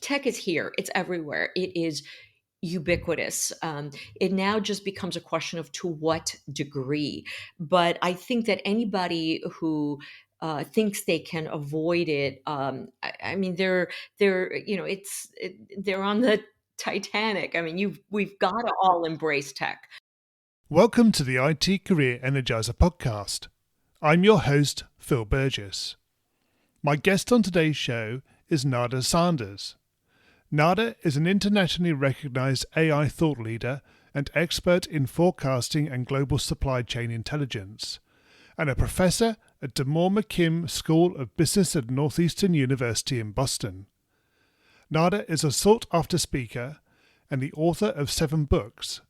tech is here. It's everywhere. It is ubiquitous. It now just becomes a question of to what degree. But I think that anybody who thinks they can avoid it, I mean, they're they're on the Titanic. I mean, we've got to all embrace tech. Welcome to the IT Career Energizer podcast. I'm your host, Phil Burgess. My guest on today's show is Nada Sanders. Nada is an internationally recognized AI thought leader and expert in forecasting and global supply chain intelligence, and a professor at Humachine School of Business at Northeastern University in Boston. Nada is a sought-after speaker and the author of 7 books.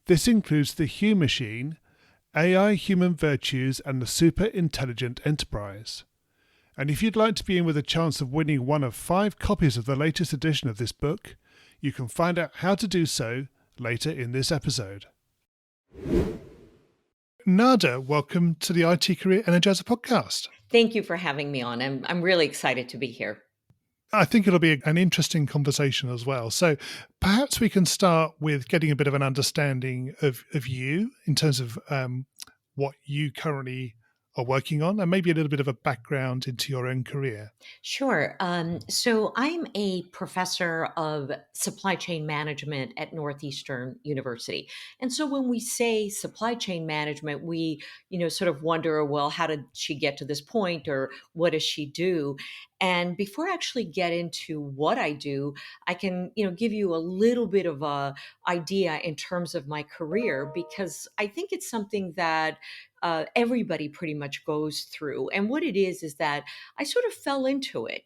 This includes the Humachine, AI Human Virtues and the Superintelligent Enterprise. And if you'd like to be in with a chance of winning one of 5 copies of the latest edition of this book, you can find out how to do so later in this episode. Nada, welcome to the IT Career Energizer podcast. Thank you for having me on. I'm really excited to be here. I think it'll be an interesting conversation as well. So perhaps we can start with getting a bit of an understanding of you in terms of what you currently are working on and maybe a little bit of a background into your own career. Sure. So I'm a professor of supply chain management at Northeastern University. And so when we say supply chain management, we, sort of wonder, well, how did she get to this point or what does she do? And before I actually get into what I do, I can, give you a little bit of a idea in terms of my career, because I think it's something that everybody pretty much goes through. And what it is that I sort of fell into it.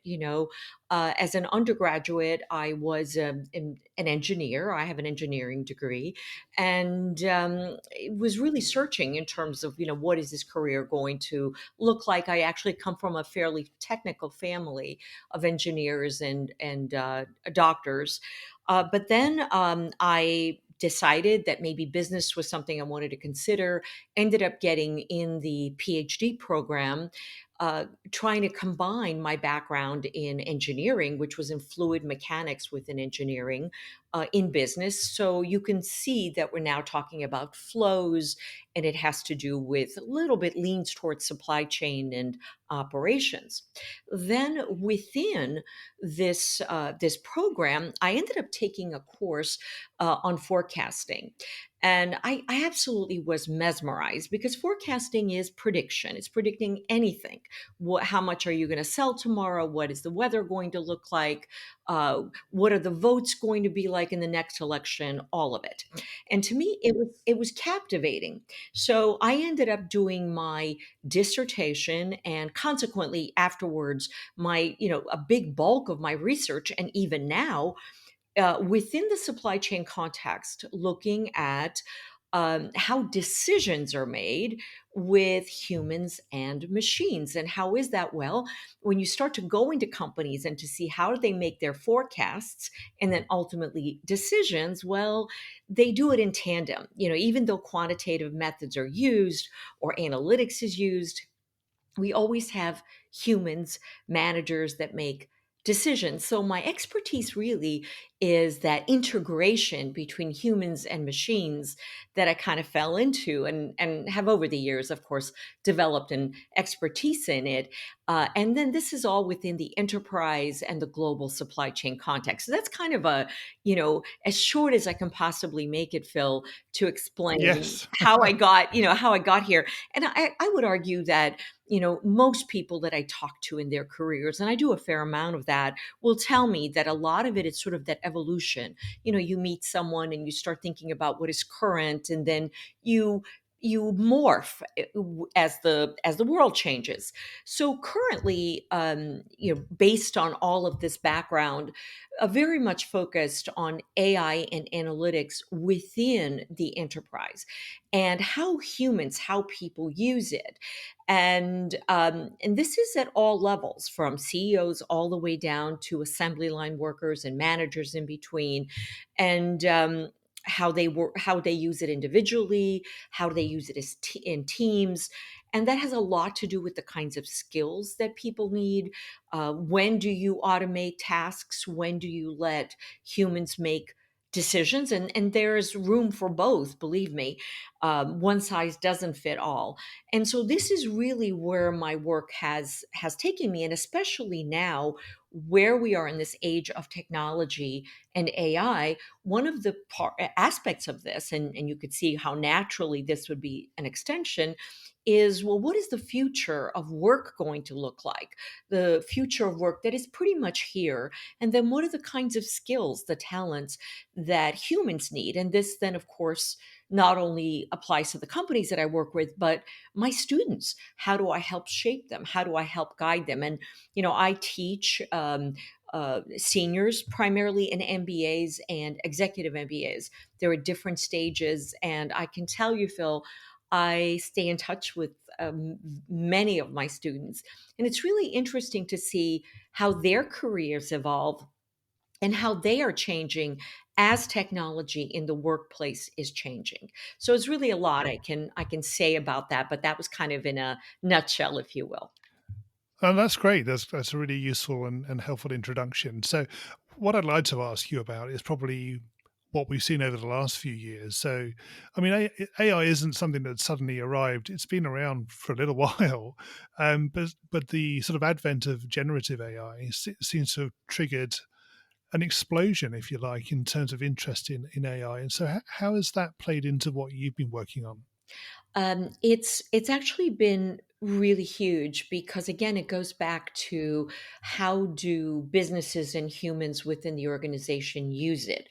As an undergraduate, I was an engineer. I have an engineering degree, and was really searching in terms of, what is this career going to look like? I actually come from a fairly technical family of engineers and doctors, but then I decided that maybe business was something I wanted to consider. Ended up getting in the PhD program, trying to combine my background in engineering, which was in fluid mechanics within engineering, in business. So you can see that we're now talking about flows, and it has to do with a little bit leans towards supply chain and operations. Then within this program, I ended up taking a course on forecasting. And I absolutely was mesmerized because forecasting is prediction. It's predicting anything. How much are you going to sell tomorrow? What is the weather going to look like? What are the votes going to be like in the next election? All of it. And to me, it was captivating. So I ended up doing my dissertation, and consequently afterwards, my a big bulk of my research, and even now within the supply chain context, looking at how decisions are made with humans and machines. And how is that? Well, when you start to go into companies and to see how do they make their forecasts and then ultimately decisions, well, they do it in tandem. Even though quantitative methods are used or analytics is used, we always have humans, managers that make decisions. So my expertise really is that integration between humans and machines that I kind of fell into and have over the years, of course, developed an expertise in it. And then this is all within the enterprise and the global supply chain context. So that's kind of as short as I can possibly make it, Phil, to explain Yes. how I got, how I got here. And I would argue that most people that I talk to in their careers, and I do a fair amount of that, will tell me that a lot of it is sort of that evolution. You meet someone and you start thinking about what is current, and then you morph as the world changes. So currently, based on all of this background, very much focused on AI and analytics within the enterprise and how people use it. And this is at all levels, from CEOs all the way down to assembly line workers and managers in between, and how they use it individually, how they use it in teams, And that has a lot to do with the kinds of skills that people need. When do you automate tasks? When do you let humans make decisions? And there's room for both, believe me. One size doesn't fit all. And so this is really where my work has taken me, and especially now where we are in this age of technology and AI. One of the aspects of this, and you could see how naturally this would be an extension, is, well, what is the future of work going to look like? The future of work that is pretty much here. And then what are the kinds of skills, the talents that humans need? And this then, of course, not only applies to the companies that I work with, but my students. How do I help shape them? How do I help guide them? And, I teach seniors primarily in MBAs and executive MBAs. There are different stages. And I can tell you, Phil, I stay in touch with many of my students. And it's really interesting to see how their careers evolve and how they are changing as technology in the workplace is changing. So it's really a lot I can say about that, but that was kind of in a nutshell, if you will. And that's great. That's a really useful and helpful introduction. So, what I'd like to ask you about is probably what we've seen over the last few years. So, I mean, AI isn't something that suddenly arrived. It's been around for a little while, but the sort of advent of generative AI seems to have triggered an explosion, if you like, in terms of interest in AI. And so, how has that played into what you've been working on? It's actually been really huge because, again, it goes back to how do businesses and humans within the organization use it.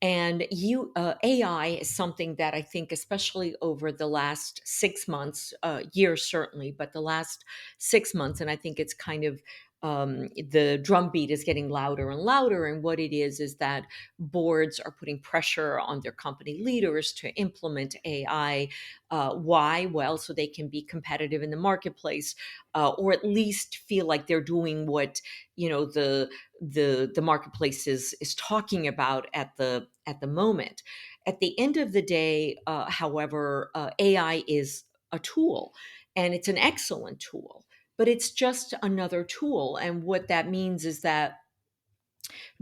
And AI is something that I think, especially over the last 6 months, years certainly, but the last 6 months, and I think it's kind of the drumbeat is getting louder and louder. And what it is that boards are putting pressure on their company leaders to implement AI. Why? Well, so they can be competitive in the marketplace, or at least feel like they're doing what the marketplace is talking about at the moment. At the end of the day, however, AI is a tool, and it's an excellent tool, but it's just another tool. And what that means is that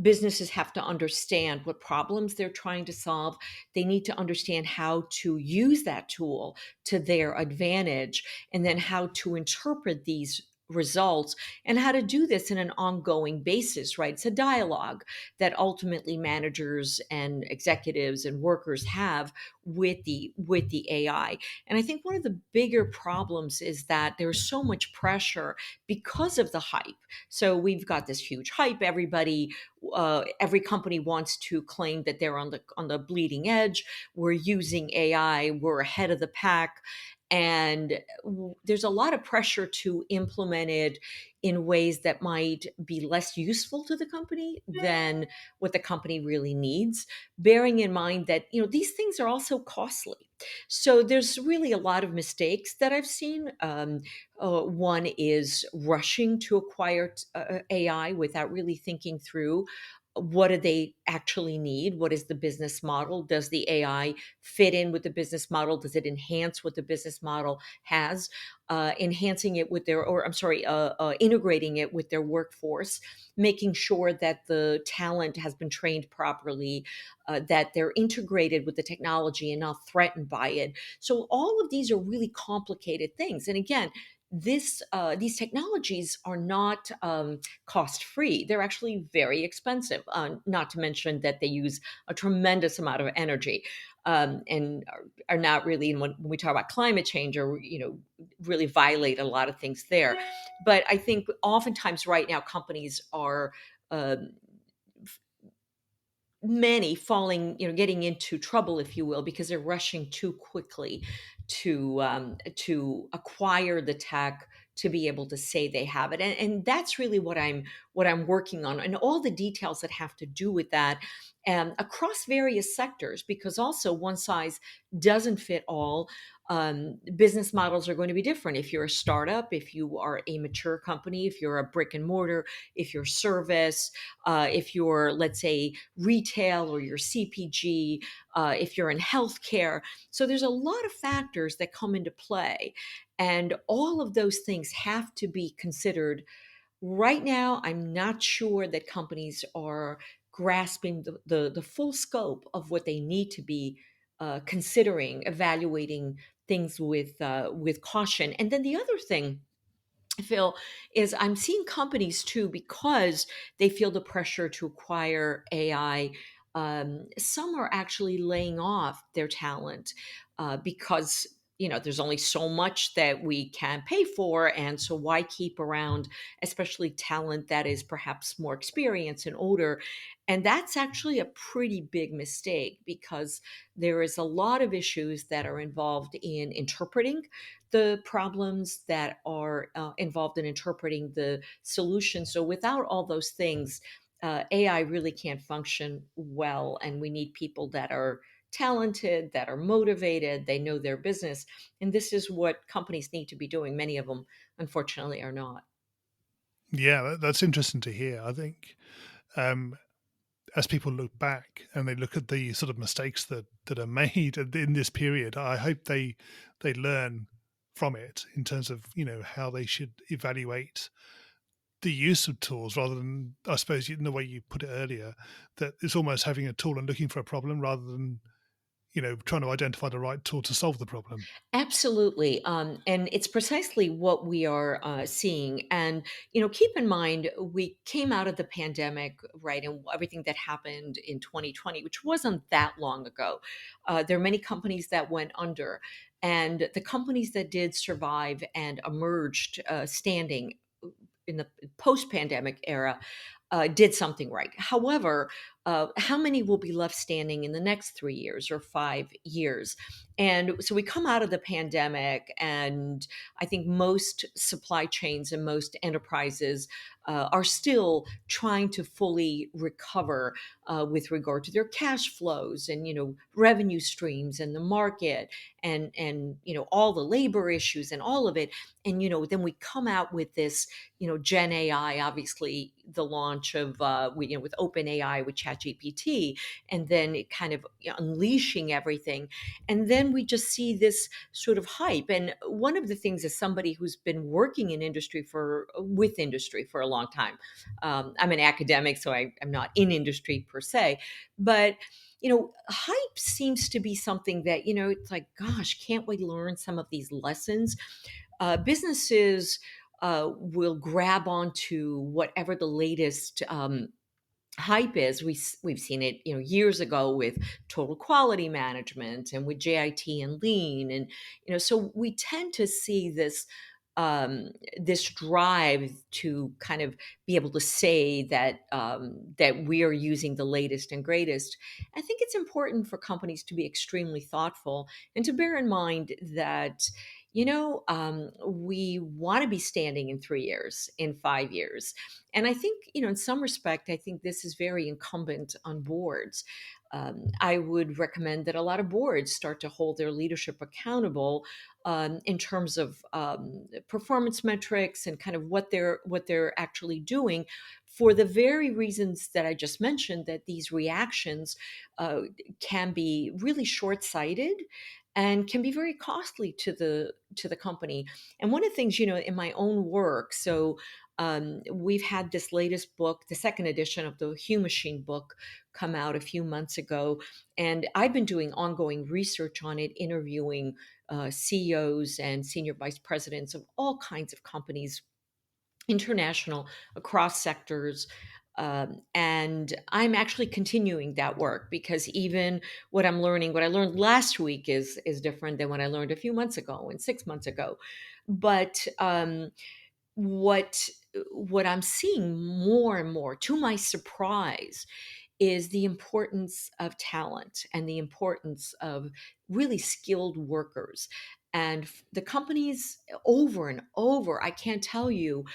businesses have to understand what problems they're trying to solve. They need to understand how to use that tool to their advantage, and then how to interpret these results, and how to do this in an ongoing basis, right? It's a dialogue that ultimately managers and executives and workers have with the AI. And I think one of the bigger problems is that there's so much pressure because of the hype. So we've got this huge hype. Every company wants to claim that they're on the bleeding edge. We're using AI. We're ahead of the pack. And there's a lot of pressure to implement it in ways that might be less useful to the company than what the company really needs, bearing in mind that these things are also costly. So there's really a lot of mistakes that I've seen. One is rushing to acquire AI without really thinking through what do they actually need? What is the business model? Does the AI fit in with the business model? Does it enhance what the business model has? Enhancing it with integrating it with their workforce, making sure that the talent has been trained properly, that they're integrated with the technology and not threatened by it. So all of these are really complicated things. And again, these technologies are not cost free. They're actually very expensive, not to mention that they use a tremendous amount of energy, and are not really, when we talk about climate change, or really violate a lot of things there. But I think oftentimes right now companies are, um, many falling, getting into trouble, if you will, because they're rushing too quickly to acquire the tech to be able to say they have it. And that's really what I'm what I'm working on, and all the details that have to do with that, across various sectors, because also one size doesn't fit all. Business models are going to be different. If you're a startup, if you are a mature company, if you're a brick and mortar, if you're service, if you're, let's say, retail, or you're CPG, if you're in healthcare. So there's a lot of factors that come into play. And all of those things have to be considered. Right now, I'm not sure that companies are grasping the full scope of what they need to be considering, evaluating things with caution. And then the other thing, Phil, is I'm seeing companies too, because they feel the pressure to acquire AI. Some are actually laying off their talent because there's only so much that we can pay for, and so why keep around, especially talent that is perhaps more experienced and older. And that's actually a pretty big mistake, because there is a lot of issues that are involved in interpreting the problems, that are involved in interpreting the solution. So without all those things, AI really can't function well. And we need people that are talented, that are motivated, they know their business. And this is what companies need to be doing. Many of them, unfortunately, are not. Yeah, that's interesting to hear. I think um, as people look back and they look at the sort of mistakes that are made in this period, I hope they learn from it in terms of how they should evaluate the use of tools rather than, I suppose, in the way you put it earlier, that it's almost having a tool and looking for a problem rather than trying to identify the right tool to solve the problem. Absolutely. And it's precisely what we are seeing. And, keep in mind, we came out of the pandemic, right? And everything that happened in 2020, which wasn't that long ago. There are many companies that went under. And the companies that did survive and emerged standing in the post pandemic era did something right. However, how many will be left standing in the next 3 years or 5 years? And so we come out of the pandemic, and I think most supply chains and most enterprises are still trying to fully recover with regard to their cash flows and revenue streams and the market, and all the labor issues and all of it. And then we come out with this Gen AI, obviously the launch of with Open AI with ChatGPT, and then it kind of unleashing everything. And then we just see this sort of hype. And one of the things, as somebody who's been working in industry for with industry for a long time, I'm an academic, so I'm not in industry per se, but hype seems to be something that it's like, gosh, can't we learn some of these lessons? Businesses will grab onto whatever the latest hype is. We've seen it years ago with total quality management and with JIT and lean, and so we tend to see this drive to kind of be able to say that we are using the latest and greatest. I think it's important for companies to be extremely thoughtful and to bear in mind that we want to be standing in 3 years, in 5 years. And I think, in some respect, I think this is very incumbent on boards. I would recommend that a lot of boards start to hold their leadership accountable in terms of performance metrics and kind of what they're actually doing, for the very reasons that I just mentioned. That these reactions can be really short-sighted and can be very costly to the company. And one of the things, in my own work, so we've had this latest book, the second edition of the Humachine book, come out a few months ago. And I've been doing ongoing research on it, interviewing CEOs and senior vice presidents of all kinds of companies, international, across sectors. And I'm actually continuing that work, because even what I'm learning, what I learned last week is different than what I learned a few months ago and 6 months ago. But what what I'm seeing more and more, to my surprise, is the importance of talent and the importance of really skilled workers. And the companies over and over, I can't tell you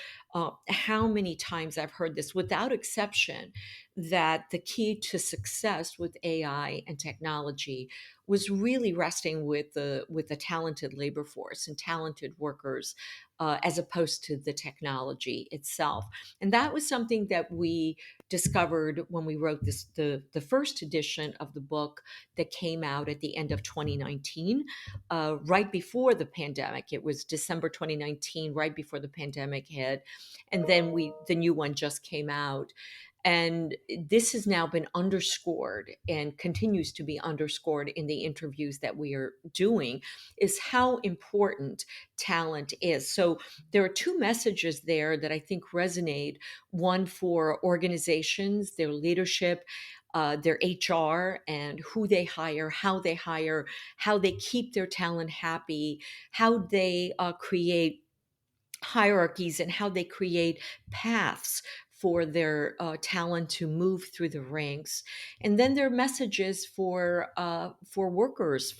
how many times I've heard this without exception, that the key to success with AI and technology was really resting with the talented labor force and talented workers, as opposed to the technology itself. And that was something that we discovered when we wrote the first edition of the book that came out at the end of 2019, right before the pandemic. It was December 2019, right before the pandemic hit, and then the new one just came out. And this has now been underscored and continues to be underscored in the interviews that we are doing, is how important talent is. So there are two messages there that I think resonate: one for organizations, their leadership, their HR, and who they hire, how they keep their talent happy, how they create hierarchies, and how they create paths for their talent to move through the ranks. And then there are messages for workers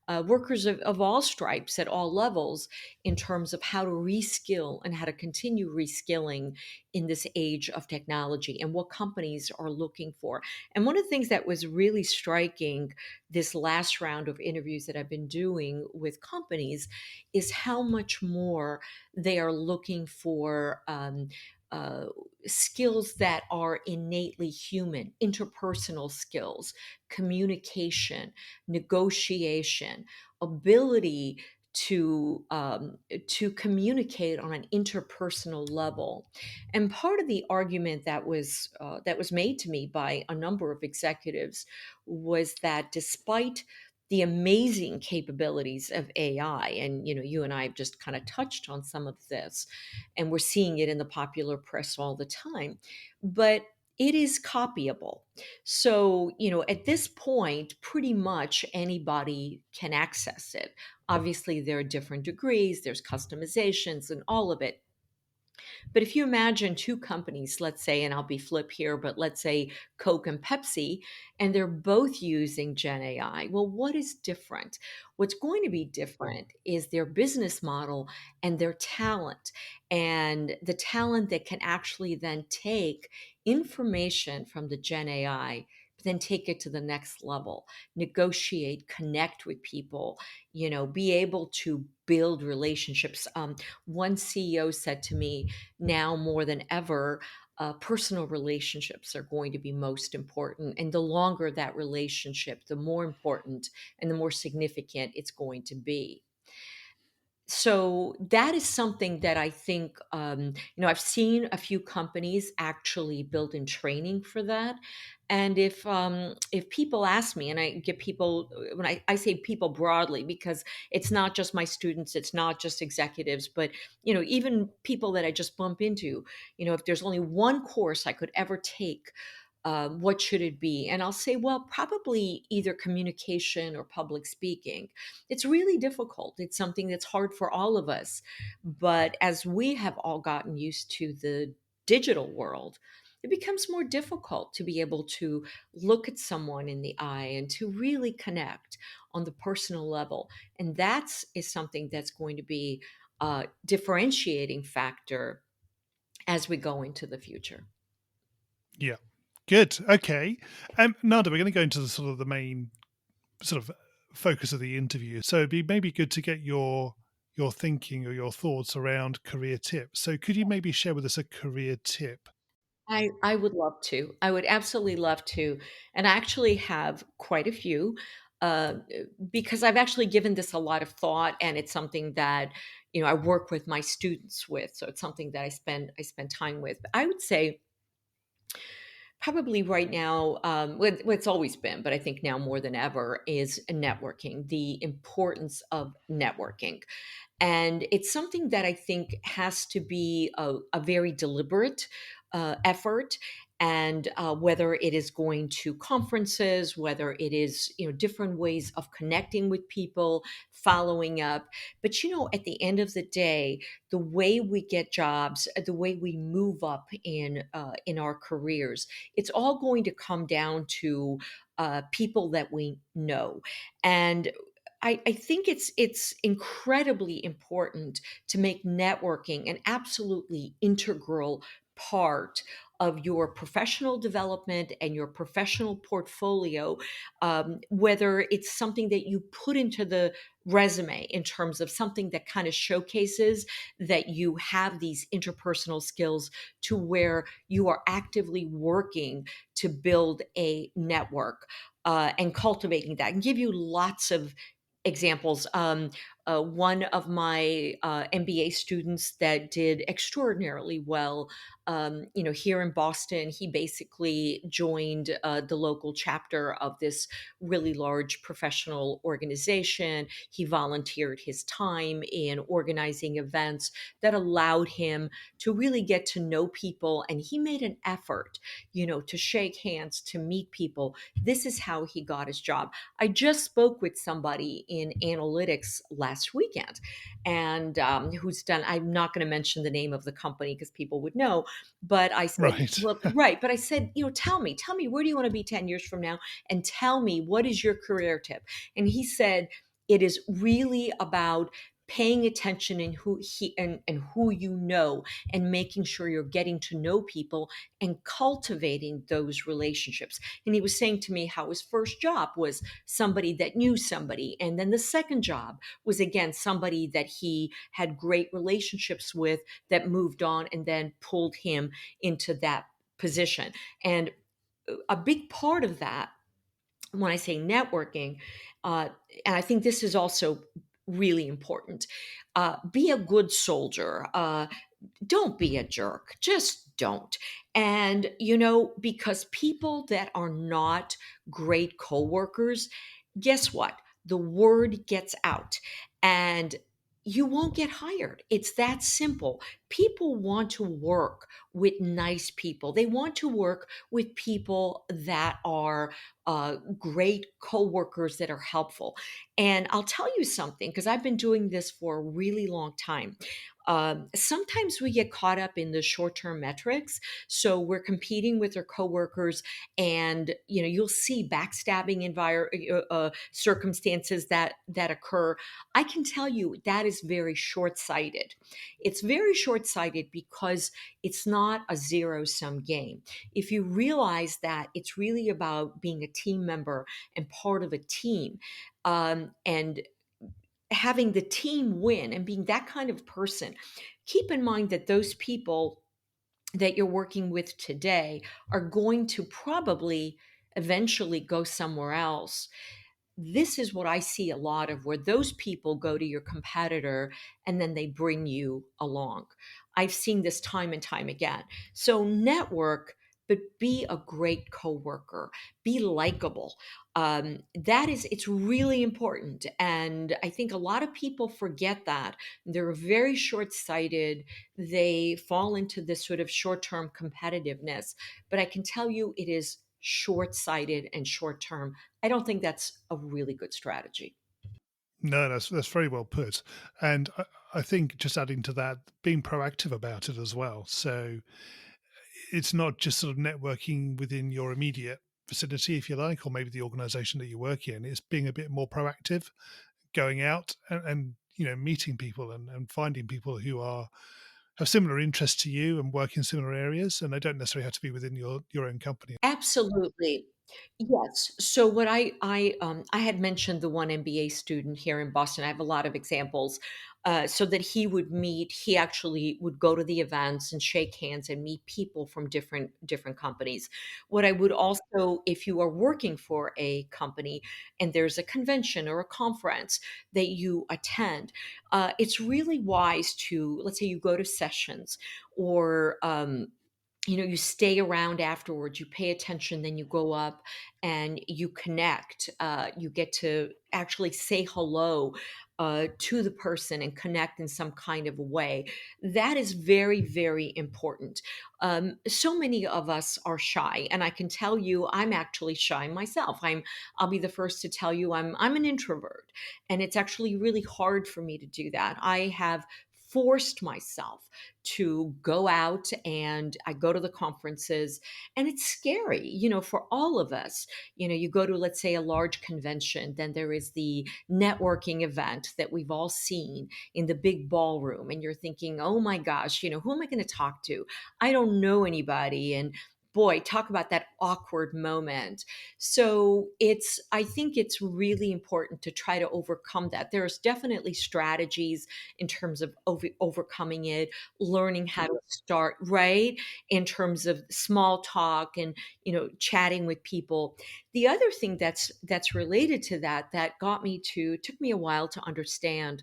of all stripes at all levels, in terms of how to reskill and how to continue reskilling in this age of technology, and what companies are looking for. And one of the things that was really striking this last round of interviews that I've been doing with companies is how much more they are looking for uh, skills that are innately human, interpersonal skills, communication, negotiation, ability to communicate on an interpersonal level. And part of the argument that was made to me by a number of executives was that despite the amazing capabilities of AI, and you and I have just kind of touched on some of this, and we're seeing it in the popular press all the time, but it is copyable. So, at this point, pretty much anybody can access it. Obviously, there are different degrees, there's customizations and all of it. But if you imagine two companies, let's say, and I'll be flip here, but let's say Coke and Pepsi, and they're both using Gen AI. Well, what is different? What's going to be different is their business model and their talent, and the talent that can actually then take information from the Gen AI, but then take it to the next level, negotiate, connect with people, be able to build relationships. One CEO said to me, now more than ever, personal relationships are going to be most important. And the longer that relationship, the more important and the more significant it's going to be. So that is something that I think, I've seen a few companies actually build in training for that. And if people ask me, and I get people, when I say people broadly, because it's not just my students, it's not just executives, but even people that I just bump into, if there's only one course I could ever take, what should it be? And I'll say, well, probably either communication or public speaking. It's really difficult. It's something that's hard for all of us. But as we have all gotten used to the digital world, it becomes more difficult to be able to look at someone in the eye and to really connect on the personal level. And that is something that's going to be a differentiating factor as we go into the future. Yeah. Good. Okay. Nada, we're going to go into the sort of the main sort of focus of the interview. So it'd be maybe good to get your thinking or your thoughts around career tips. So could you maybe share with us a career tip? I would love to. I would absolutely love to. And I actually have quite a few, uh, because I've actually given this a lot of thought, and it's something that I work with my students with. So it's something that I spend time with. But I would say probably right now, it's always been, but I think now more than ever, is networking, the importance of networking. And it's something that I think has to be a very deliberate effort. And whether it is going to conferences, whether it is different ways of connecting with people, following up, but at the end of the day, the way we get jobs, the way we move up in our careers, it's all going to come down to people that we know. And I think it's incredibly important to make networking an absolutely integral part of your professional development and your professional portfolio, whether it's something that you put into the resume in terms of something that kind of showcases that you have these interpersonal skills to where you are actively working to build a network and cultivating that and give you lots of examples. One of my MBA students that did extraordinarily well, here in Boston, he basically joined the local chapter of this really large professional organization. He volunteered his time in organizing events that allowed him to really get to know people, and he made an effort, to shake hands, to meet people. This is how he got his job. I just spoke with somebody in analytics last weekend, and who's done, I'm not going to mention the name of the company because people would know, but I said, Right. well, right. But I said, tell me, where do you want to be 10 years from now? And tell me, what is your career tip? And he said, it is really about paying attention in who he and who and making sure you're getting to know people and cultivating those relationships. And he was saying to me how his first job was somebody that knew somebody. And then the second job was again somebody that he had great relationships with that moved on and then pulled him into that position. And a big part of that, when I say networking, uh, and I think this is also really important, be a good soldier. Don't be a jerk. Just don't. And, because people that are not great coworkers, guess what? The word gets out and you won't get hired. It's that simple. People want to work with nice people. They want to work with people that are great coworkers that are helpful. And I'll tell you something, because I've been doing this for a really long time. Sometimes we get caught up in the short-term metrics. So we're competing with our coworkers, and you'll see backstabbing circumstances that occur. I can tell you that is very short-sighted. It's very short-sighted because it's not a zero-sum game. If you realize that it's really about being a team member and part of a team, and having the team win and being that kind of person, keep in mind that those people that you're working with today are going to probably eventually go somewhere else. This is what I see a lot of, where those people go to your competitor and then they bring you along. I've seen this time and time again. So network, but be a great coworker, be likable. It's really important. And I think a lot of people forget that. They're very short sighted. They fall into this sort of short term competitiveness. But I can tell you it is short sighted and short term. I don't think that's a really good strategy. No, that's very well put. And I think just adding to that, being proactive about it as well. So it's not just sort of networking within your immediate vicinity, if you like, or maybe the organization that you work in. It's being a bit more proactive, going out and meeting people and finding people who have similar interests to you and work in similar areas, and they don't necessarily have to be within your own company. Absolutely. Yes. So what I had mentioned the one MBA student here in Boston. I have a lot of examples. So that he actually would go to the events and shake hands and meet people from different companies. What I would also, if you are working for a company and there's a convention or a conference that you attend, it's really wise to, let's say you go to sessions, or you stay around afterwards, you pay attention, then you go up and you connect. You get to actually say hello to the person and connect in some kind of a way. That is very, very important. So many of us are shy, and I can tell you, I'm actually shy myself. I'll be the first to tell you, I'm an introvert, and it's actually really hard for me to do that. I have forced myself to go out, and I go to the conferences, and it's scary, for all of us. You go to, let's say, a large convention, then there is the networking event that we've all seen in the big ballroom, and you're thinking, oh my gosh, who am I going to talk to? I don't know anybody. And boy, talk about that awkward moment. So I think it's really important to try to overcome that. There's definitely strategies in terms of overcoming it, learning how to start, right? In terms of small talk and, chatting with people. The other thing that's related to that took me a while to understand,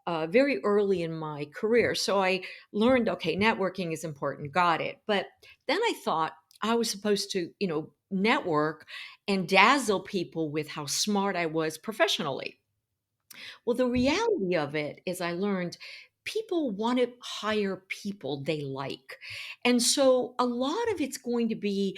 very early in my career. So I learned, okay, networking is important, got it. But then I thought I was supposed to, network and dazzle people with how smart I was professionally. Well, the reality of it is I learned people want to hire people they like. And so a lot of it's going to be,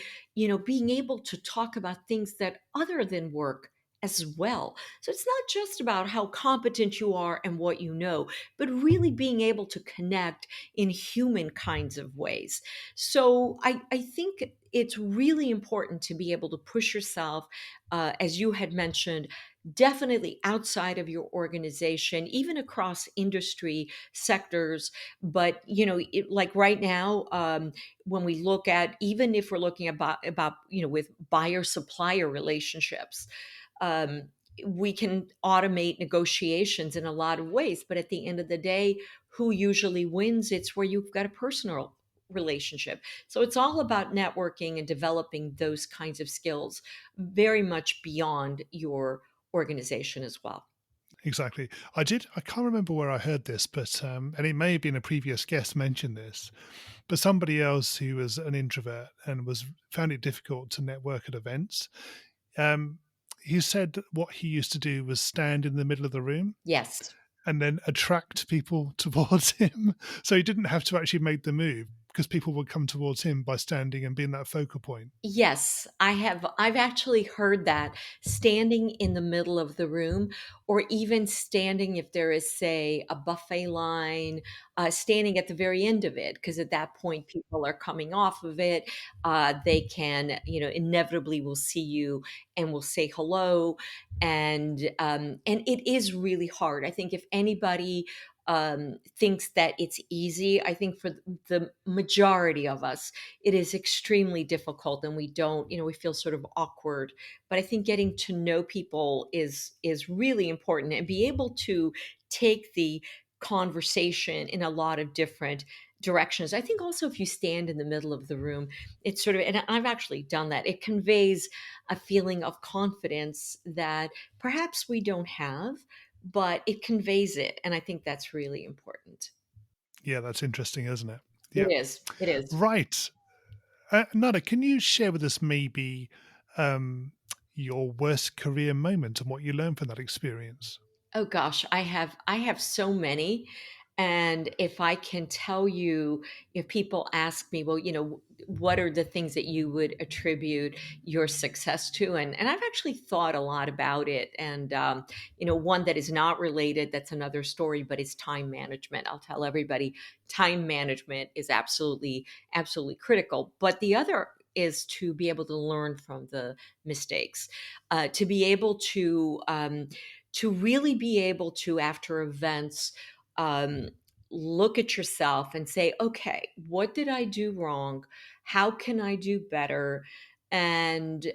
being able to talk about things that other than work as well. So it's not just about how competent you are and what you know, but really being able to connect in human kinds of ways. So I think it's really important to be able to push yourself, as you had mentioned, definitely outside of your organization, even across industry sectors. But like right now, when we look at, even if we're looking about with buyer supplier relationships, um, we can automate negotiations in a lot of ways. But at the end of the day, who usually wins? It's where you've got a personal relationship. So it's all about networking and developing those kinds of skills very much beyond your organization as well. Exactly. I can't remember where I heard this, but and it may have been a previous guest mentioned this, but somebody else who was an introvert and was found it difficult to network at events. Um, he said that what he used to do was stand in the middle of the room Yes. and then attract people towards him. So he didn't have to actually make the move because people would come towards him by standing and being that focal point. Yes, I've actually heard that, standing in the middle of the room, or even standing if there is, say, a buffet line, standing at the very end of it, because at that point people are coming off of it. They can, inevitably will see you and will say hello, and it is really hard. I think if anybody thinks that it's easy, I think for the majority of us it is extremely difficult, and we don't, we feel sort of awkward. But I think getting to know people is really important, and be able to take the conversation in a lot of different directions. I think also if you stand in the middle of the room, it's sort of, and I've actually done that, it conveys a feeling of confidence that perhaps we don't have, but it conveys it, and I think that's really important. Yeah, that's interesting, isn't it? It Yeah. is. It is. Right. Nada, can you share with us maybe um, your worst career moment and what you learned from that experience? Oh gosh, I have so many. And if I can tell you, if people ask me, well, what are the things that you would attribute your success to? And I've actually thought a lot about it. And one that is not related, that's another story, but is time management. I'll tell everybody, time management is absolutely critical. But the other is to be able to learn from the mistakes, to be able to really be able to, after events, um, look at yourself and say, okay, what did I do wrong? How can I do better? And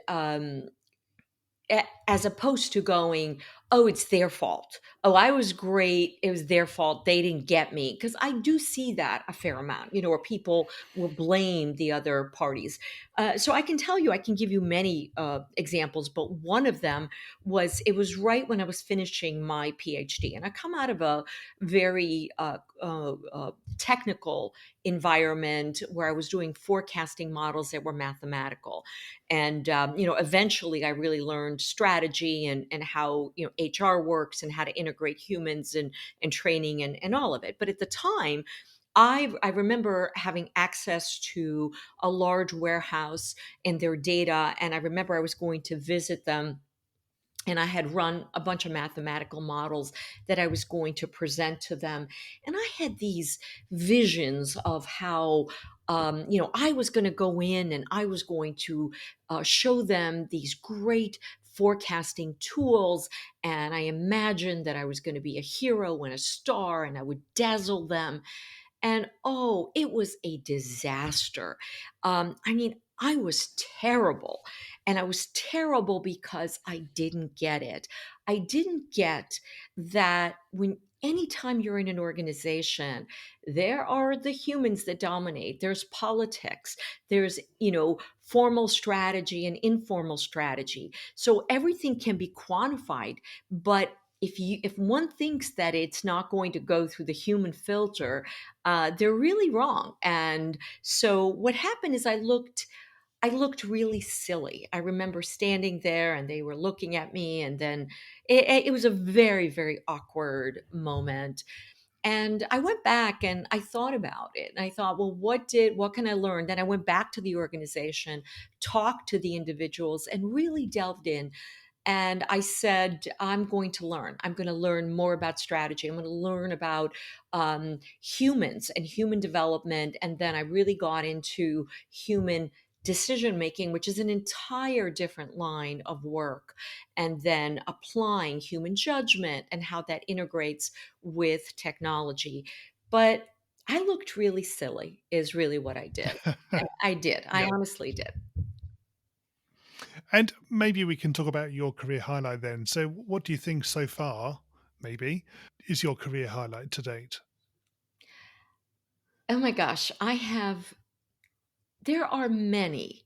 as opposed to going, oh, it's their fault. Oh, I was great. It was their fault. They didn't get me. Because I do see that a fair amount, where people will blame the other parties. So I can tell you, I can give you many examples, but one of them was, it was right when I was finishing my PhD. And I come out of a very technical environment where I was doing forecasting models that were mathematical. And eventually I really learned strategy, and how HR works, and how to integrate humans, and training, and all of it. But at the time, I remember having access to a large warehouse and their data, and I remember I was going to visit them, and I had run a bunch of mathematical models that I was going to present to them. And I had these visions of how, I was going to go in and I was going to show them these great forecasting tools. And I imagined that I was going to be a hero and a star and I would dazzle them. And oh, it was a disaster. I mean, I was terrible. And I was terrible because I didn't get it. I didn't get that when anytime you're in an organization, there are the humans that dominate. There's politics. There's, formal strategy and informal strategy. So everything can be quantified, but if one thinks that it's not going to go through the human filter, they're really wrong. And so what happened is I looked really silly. I remember standing there and they were looking at me, and then it was a very, very awkward moment. And I went back and I thought about it. And I thought, well, what can I learn? Then I went back to the organization, talked to the individuals, and really delved in. And I said, I'm going to learn. I'm going to learn more about strategy. I'm going to learn about humans and human development. And then I really got into human decision making, which is an entire different line of work. And then applying human judgment and how that integrates with technology. But I looked really silly, is really what I did. I did. I Yeah. honestly did. And maybe we can talk about your career highlight then. So, what do you think so far, maybe, is your career highlight to date? Oh my gosh, there are many,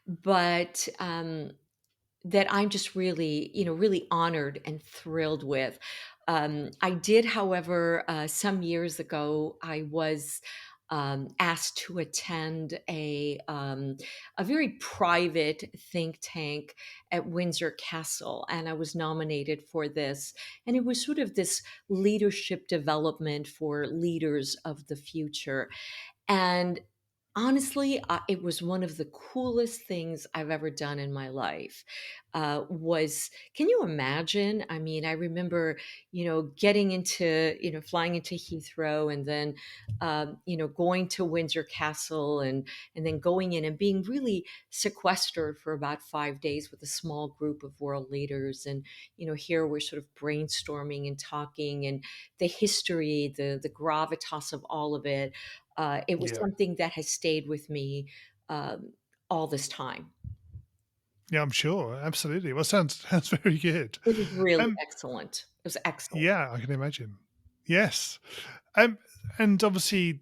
but that I'm just really, really honored and thrilled with. I did, however, some years ago, I was asked to attend a very private think tank at Windsor Castle, and I was nominated for this. And it was sort of this leadership development for leaders of the future. And honestly, it was one of the coolest things I've ever done in my life. Was Can you imagine? I mean, I remember, getting into, flying into Heathrow, and then, going to Windsor Castle, and then going in and being really sequestered for about 5 days with a small group of world leaders. And here we're sort of brainstorming and talking, and the history, the gravitas of all of it. It was Yeah. something that has stayed with me all this time. Yeah, I'm sure. Absolutely. Well, sounds very good. It was really Um, excellent. It was excellent. yeah, I can imagine. Yes. Um, and obviously,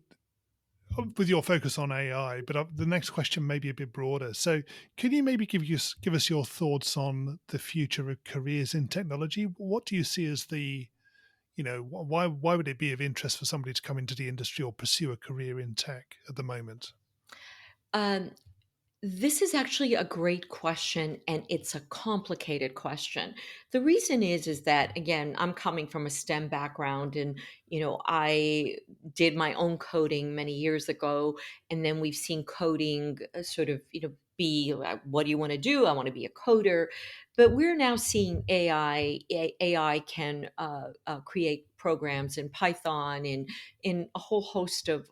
with your focus on AI, but the next question may be a bit broader. So, can you maybe give us your thoughts on the future of careers in technology? What do you see as why would it be of interest for somebody to come into the industry or pursue a career in tech at the moment? Um, This is actually a great question, and it's a complicated question. The reason is that, again, I'm coming from a STEM background, and I did my own coding many years ago, and then we've seen coding sort of be what do you want to do? I want to be a coder, but we're now seeing AI can create programs in Python, in a whole host of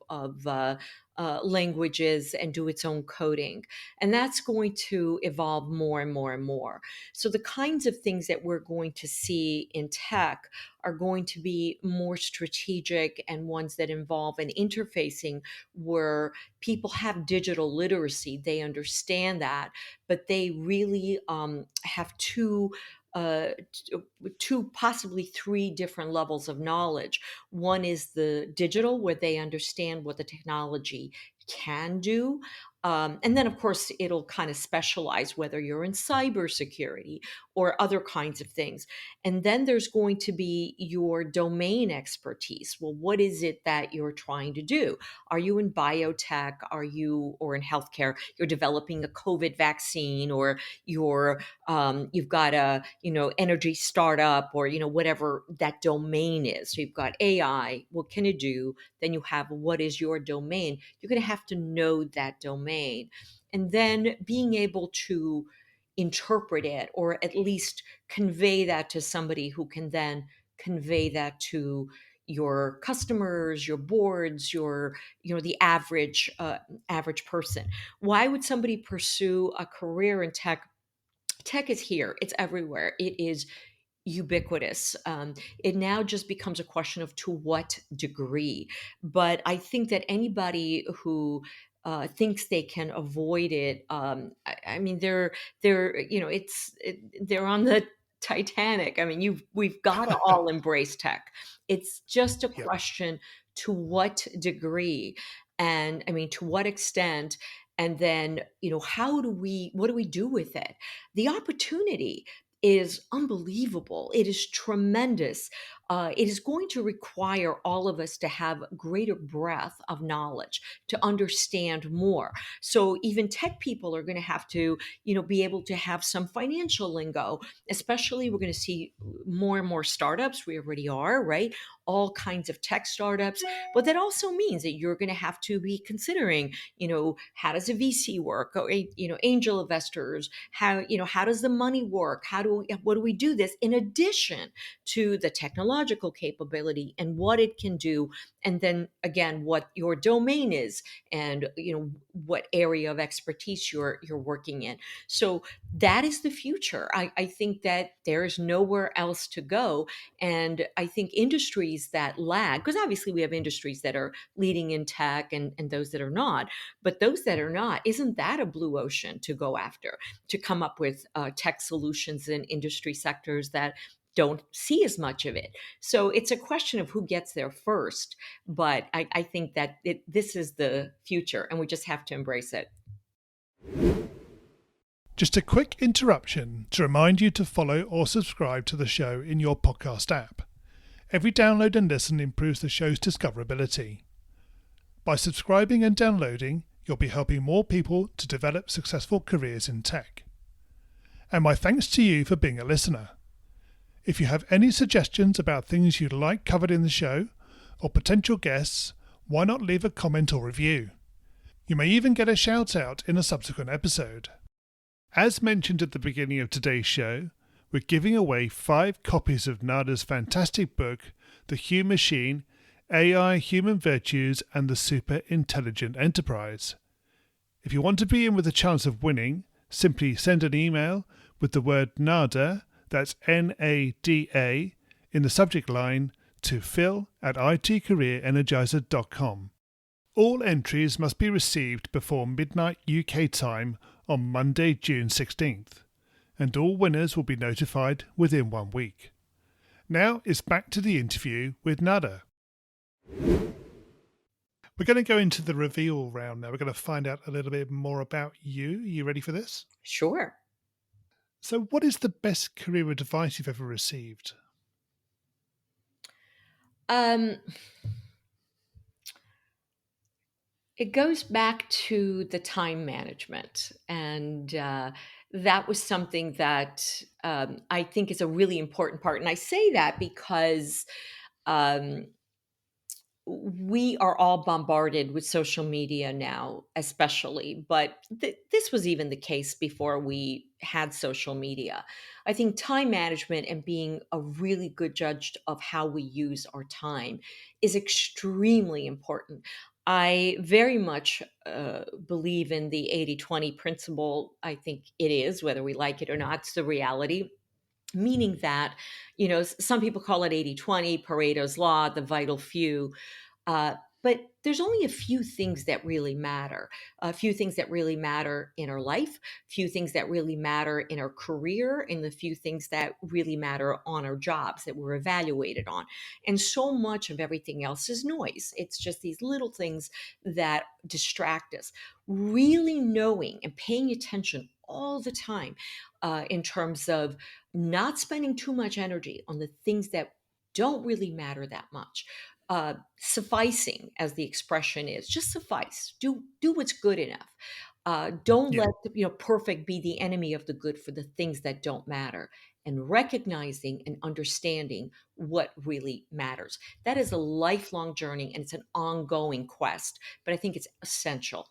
languages, and do its own coding. And that's going to evolve more and more and more. So the kinds of things that we're going to see in tech are going to be more strategic, and ones that involve an interfacing where people have digital literacy. They understand that, but they really have two, possibly three different levels of knowledge. One is the digital, where they understand what the technology can do. And then, of course, it'll kind of specialize whether you're in cybersecurity or other kinds of things. And then there's going to be your domain expertise. Well, what is it that you're trying to do? Are you in biotech? Or in healthcare? You're developing a COVID vaccine, or you've got a energy startup, or whatever that domain is. So you've got AI. What can it do? Then you have, what is your domain? You're going to have to know that domain, and then being able to interpret it, or at least convey that to somebody who can then convey that to your customers, your boards, your the average person. Why would somebody pursue a career in tech? Tech is here, it's everywhere, it is ubiquitous. It now just becomes a question of to what degree. But I think that anybody who thinks they can avoid it, I mean, they're they're on the Titanic. I mean, we've got to all embrace tech. It's just a Yeah. question to what degree, and I mean to what extent, and then what do we do with it? The opportunity is unbelievable. It is tremendous. It is going to require all of us to have greater breadth of knowledge to understand more. So even tech people are going to have to, be able to have some financial lingo. Especially, we're going to see more and more startups. We already are, right? All kinds of tech startups. But that also means that you're going to have to be considering, how does a VC work? Or, angel investors. How does the money work? What do we do this in addition to the technological capability and what it can do, and then again what your domain is, and what area of expertise you're working in. So that is the future. I think that there is nowhere else to go. And I think industries that lag, because obviously we have industries that are leading in tech, and those that are not, but those that are not, isn't that a blue ocean to go after, to come up with tech solutions in industry sectors that don't see as much of it? So it's a question of who gets there first. But I think that this is the future, and we just have to embrace it. Just a quick interruption to remind you to follow or subscribe to the show in your podcast app. Every download and listen improves the show's discoverability. By subscribing and downloading, you'll be helping more people to develop successful careers in tech. And my thanks to you for being a listener. If you have any suggestions about things you'd like covered in the show, or potential guests, why not leave a comment or review? You may even get a shout out in a subsequent episode. As mentioned at the beginning of today's show, we're giving away 5 copies of Nada's fantastic book, The Humachine, AI, Human Virtues and the Superintelligent Enterprise. If you want to be in with a chance of winning, simply send an email with the word NADA, that's NADA, in the subject line to phil@itcareerenergizer.com. All entries must be received before midnight UK time on Monday, June 16th, and all winners will be notified within 1 week. Now it's back to the interview with Nada. We're going to go into the reveal round now. We're going to find out a little bit more about you. Are you ready for this? Sure. So, what is the best career advice you've ever received? Um, it goes back to the time management. And that was something that I think is a really important part. And I say that because um, we are all bombarded with social media now, especially, but this was even the case before we had social media. I think time management and being a really good judge of how we use our time is extremely important. I very much believe in the 80-20 principle. I think it is, whether we like it or not, it's the reality. Meaning that, some people call it 80-20, Pareto's law, the vital few. But there's only a few things that really matter. A few things that really matter in our life, few things that really matter in our career, and the few things that really matter on our jobs that we're evaluated on. And so much of everything else is noise. It's just these little things that distract us. Really knowing and paying attention all the time in terms of not spending too much energy on the things that don't really matter that much. Sufficing, as the expression is, just suffice. Do what's good enough. Don't Yeah. let perfect be the enemy of the good for the things that don't matter. And recognizing and understanding what really matters. That is a lifelong journey, and it's an ongoing quest. But I think it's essential.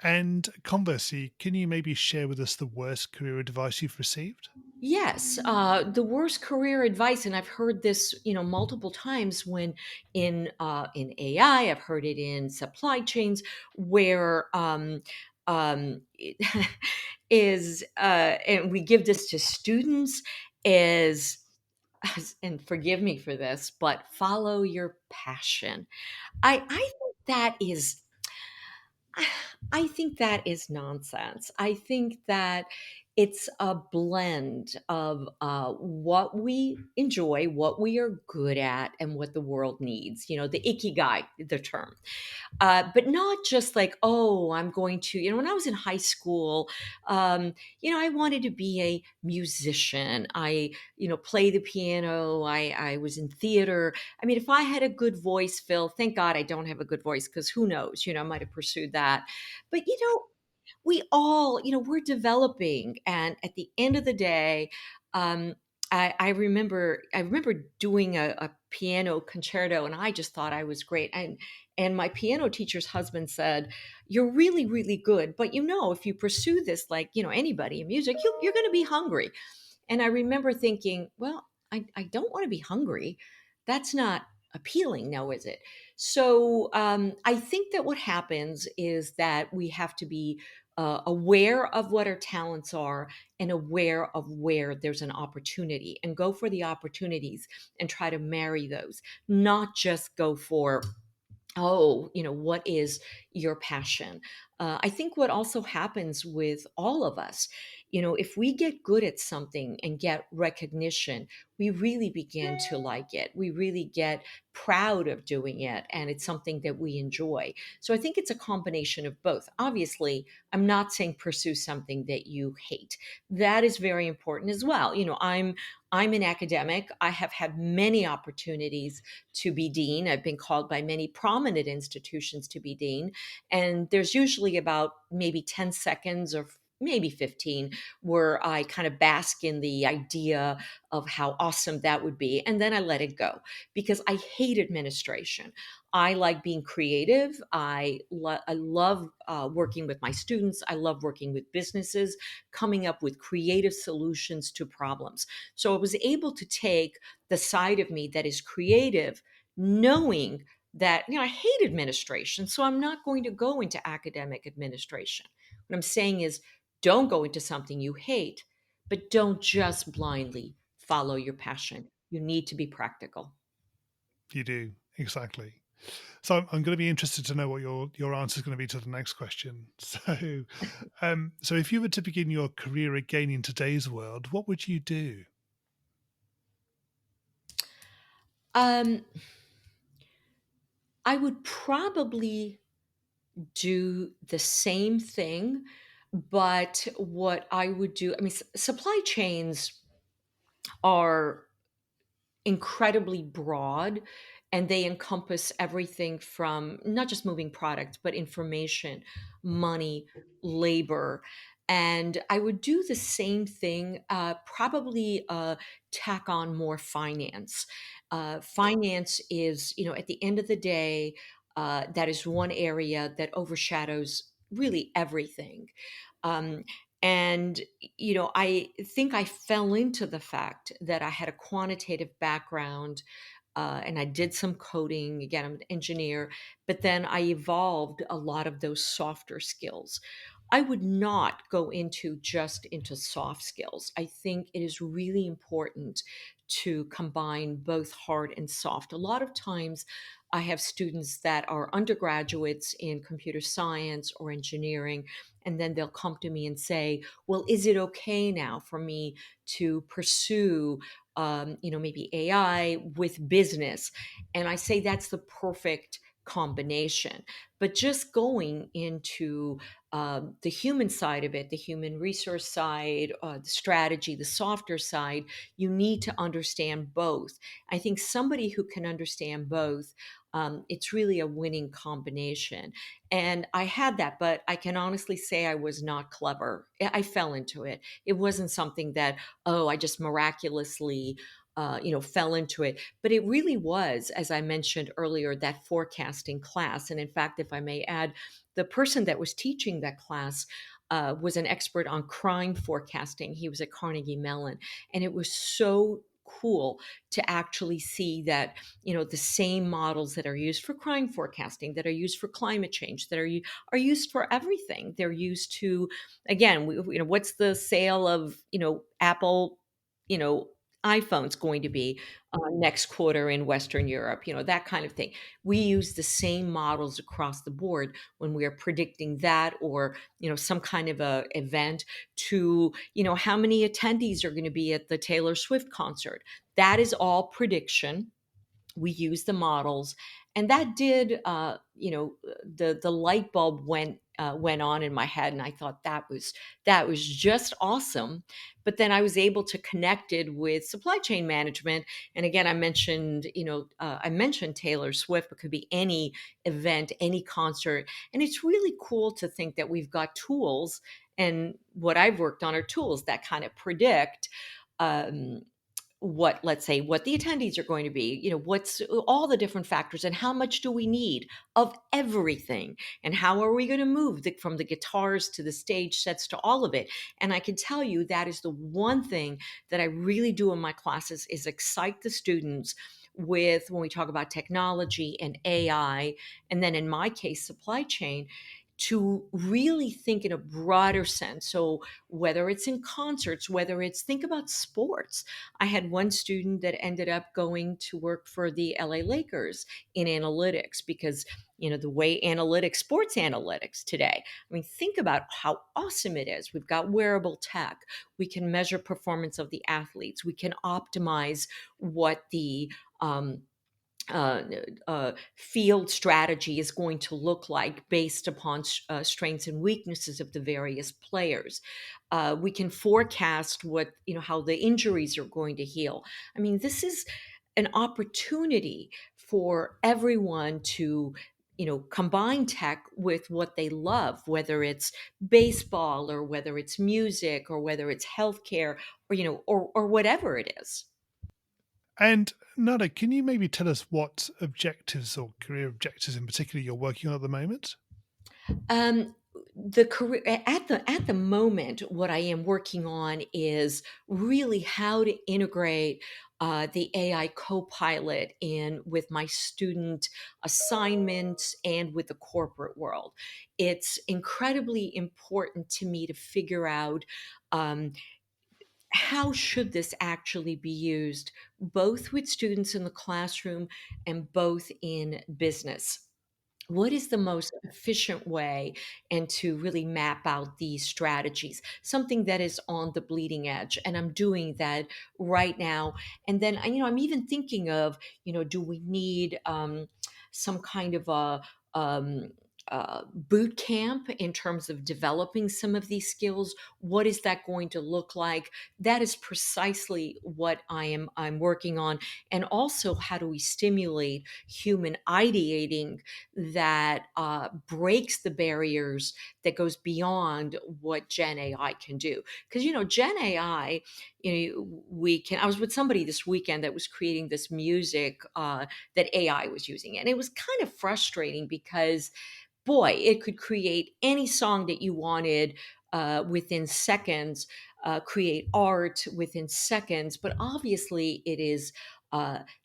And conversely, can you maybe share with us the worst career advice you've received? Yes, the worst career advice, and I've heard this, multiple times when in AI, I've heard it in supply chains, where is and we give this to students is, and forgive me for this, but follow your passion. I think that is I think that is nonsense. I think that it's a blend of what we enjoy, what we are good at, and what the world needs. The ikigai, the term. But not just like, oh, I'm going to, when I was in high school, I wanted to be a musician. I, play the piano. I was in theater. I mean, if I had a good voice, Phil, thank God I don't have a good voice because who knows, I might have pursued that. But, we all, we're developing. And at the end of the day, um, I remember doing a piano concerto, and I just thought I was great. And my piano teacher's husband said, "You're really, really good, but if you pursue this, like anybody in music, you're going to be hungry." And I remember thinking, well, I don't want to be hungry. That's not appealing now, is it? So I think that what happens is that we have to be aware of what our talents are and aware of where there's an opportunity and go for the opportunities and try to marry those, not just go for, oh, what is your passion? I think what also happens with all of us, if we get good at something and get recognition, we really begin to like it. We really get proud of doing it, and it's something that we enjoy. So I think it's a combination of both. Obviously, I'm not saying pursue something that you hate. That is very important as well. I'm an academic. I have had many opportunities to be dean. I've been called by many prominent institutions to be dean. And there's usually about maybe 10 seconds or maybe 15 where I kind of bask in the idea of how awesome that would be. And then I let it go because I hate administration. I like being creative. I love working with my students. I love working with businesses, coming up with creative solutions to problems. So I was able to take the side of me that is creative, knowing that I hate administration, so I'm not going to go into academic administration. What I'm saying is, don't go into something you hate, but don't just blindly follow your passion. You need to be practical. You do, exactly. So I'm going to be interested to know what your answer is going to be to the next question. So if you were to begin your career again in today's world, what would you do? Um, I would probably do the same thing, but what I would do, I mean, supply chains are incredibly broad, and they encompass everything from not just moving products but information, money, labor. And I would do the same thing, probably tack on more finance. Finance is, at the end of the day, that is one area that overshadows really everything. um, and I think I fell into the fact that I had a quantitative background, and I did some coding. Again, I'm an engineer, but then I evolved a lot of those softer skills. I would not go into soft skills. I think it is really important to combine both hard and soft. A lot of times I have students that are undergraduates in computer science or engineering, and then they'll come to me and say, well, is it okay now for me to pursue maybe AI with business? And I say that's the perfect combination. But just going into the human side of it, the human resource side, the strategy, the softer side, you need to understand both. I think somebody who can understand both, it's really a winning combination. And I had that, but I can honestly say I was not clever. I fell into it. It wasn't something that, oh, I just miraculously fell into it. But it really was, as I mentioned earlier, that forecasting class. And in fact, if I may add, the person that was teaching that class was an expert on crime forecasting. He was at Carnegie Mellon. And it was so cool to actually see that the same models that are used for crime forecasting, that are used for climate change, are used for everything. They're used to, again, what's the sale of Apple you know iPhone's going to be next quarter in Western Europe, that kind of thing. We use the same models across the board when we are predicting that, or some kind of a event, to how many attendees are going to be at the Taylor Swift concert. That is all prediction. We use the models, and that did the light bulb went on in my head, and I thought that was just awesome. But then I was able to connect it with supply chain management. And again, I mentioned Taylor Swift, but it could be any event, any concert. And it's really cool to think that we've got tools, and what I've worked on are tools that kind of predict um, what, let's say, what the attendees are going to be, what's all the different factors, and how much do we need of everything, and how are we going to move from the guitars to the stage sets to all of it. And I can tell you that is the one thing that I really do in my classes, is excite the students with, when we talk about technology and AI, and then in my case supply chain, to really think in a broader sense. So whether it's in concerts, whether it's, think about sports. I had one student that ended up going to work for the LA Lakers in analytics, because the way sports analytics today, I mean, think about how awesome it is. We've got wearable tech. We can measure performance of the athletes. We can optimize what the uh, field strategy is going to look like based upon strengths and weaknesses of the various players. We can forecast how the injuries are going to heal. I mean, this is an opportunity for everyone to combine tech with what they love, whether it's baseball, or whether it's music, or whether it's healthcare, or or whatever it is. And Nada, can you maybe tell us what objectives or career objectives in particular you're working on at the moment? Um, the career at the moment, what I am working on is really how to integrate the AI co-pilot in with my student assignments and with the corporate world. It's incredibly important to me to figure out um, how should this actually be used, both with students in the classroom and both in business. What is the most efficient way, and to really map out these strategies, something that is on the bleeding edge. And I'm doing that right now. And then I'm even thinking of, do we need some kind of a boot camp in terms of developing some of these skills? What is that going to look like? That is precisely what I'm working on. And also, how do we stimulate human ideating that breaks the barriers, that goes beyond what Gen AI can do? Because Gen AI, we can. I was with somebody this weekend that was creating this music that AI was using, and it was kind of frustrating because, boy, it could create any song that you wanted within seconds, create art within seconds, but obviously it is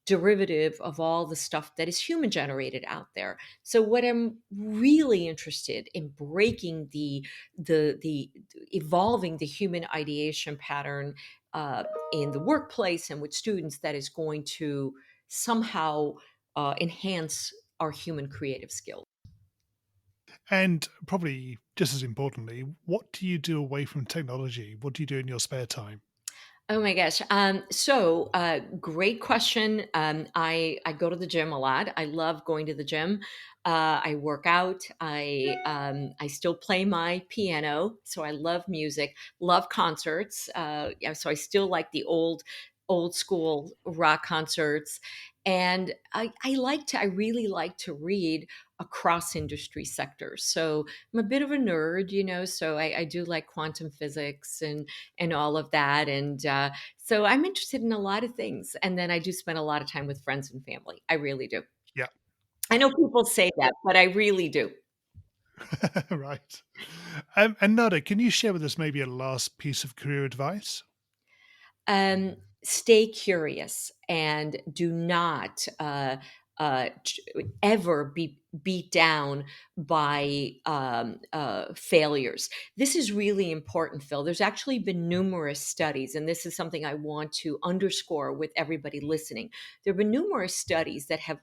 derivative of all the stuff that is human generated out there. So what I'm really interested in, breaking the evolving the human ideation pattern in the workplace and with students, that is going to somehow enhance our human creative skills. And probably just as importantly, what do you do away from technology? What do you do in your spare time? Oh my gosh. Great question. I go to the gym a lot. I love going to the gym. I work out. I still play my piano, so I love music. Love concerts. Yeah, so I still like the old. old school rock concerts. And I really like to read across industry sectors. So I'm a bit of a nerd, so I do like quantum physics and all of that. And so I'm interested in a lot of things. And then I do spend a lot of time with friends and family. I really do. Yeah. I know people say that, but I really do. Right. And Nada, can you share with us maybe a last piece of career advice? Stay curious and do not ch- ever be beat down by failures. This is really important, Phil. There's actually been numerous studies, and this is something I want to underscore with everybody listening. There have been numerous studies that have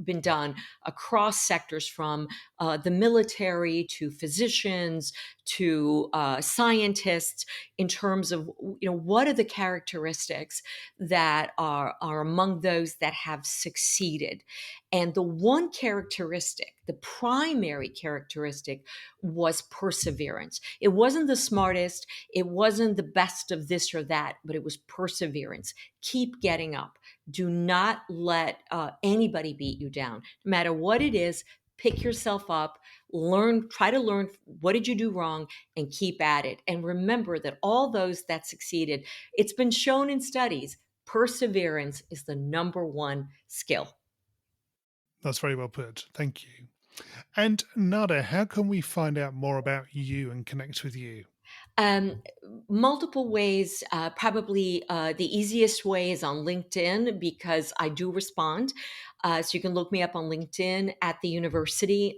been done across sectors from the military to physicians to scientists in terms of what are the characteristics that are among those that have succeeded. And the one characteristic, the primary characteristic, was perseverance. It wasn't the smartest, it wasn't the best of this or that, but it was perseverance. Keep getting up. Do not let anybody beat you down. No matter what it is, pick yourself up, try to learn what did you do wrong, and keep at it. And remember that all those that succeeded, it's been shown in studies, perseverance is the number one skill. That's very well put. Thank you. And Nada, how can we find out more about you and connect with you? Um, Multiple ways. Probably the easiest way is on LinkedIn because I do respond. So you can look me up on LinkedIn at the university.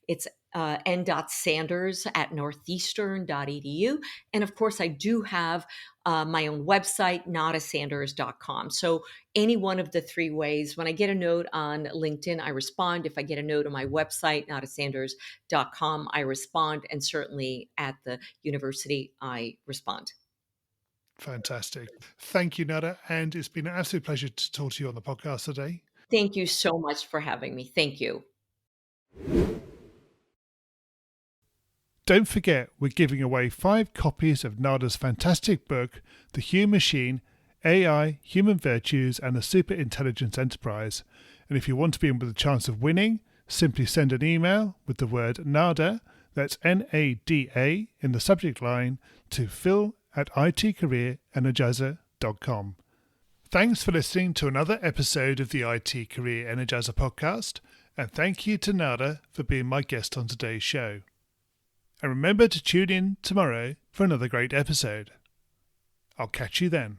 It's n.sanders at northeastern.edu. And of course, I do have my own website, notasanders.com. So any one of the three ways, when I get a note on LinkedIn, I respond. If I get a note on my website, notasanders.com, I respond. And certainly at the university, I respond. Fantastic. Thank you, Nada. And it's been an absolute pleasure to talk to you on the podcast today. Thank you so much for having me. Thank you. Don't forget, we're giving away 5 copies of Nada's fantastic book, The Humachine, AI, Human Virtues, and the Superintelligent Enterprise. And if you want to be in with a chance of winning, simply send an email with the word NADA, that's NADA, in the subject line to phil@itcareerenergizer.com. Thanks for listening to another episode of the IT Career Energizer podcast, and thank you to Nada for being my guest on today's show. And remember to tune in tomorrow for another great episode. I'll catch you then.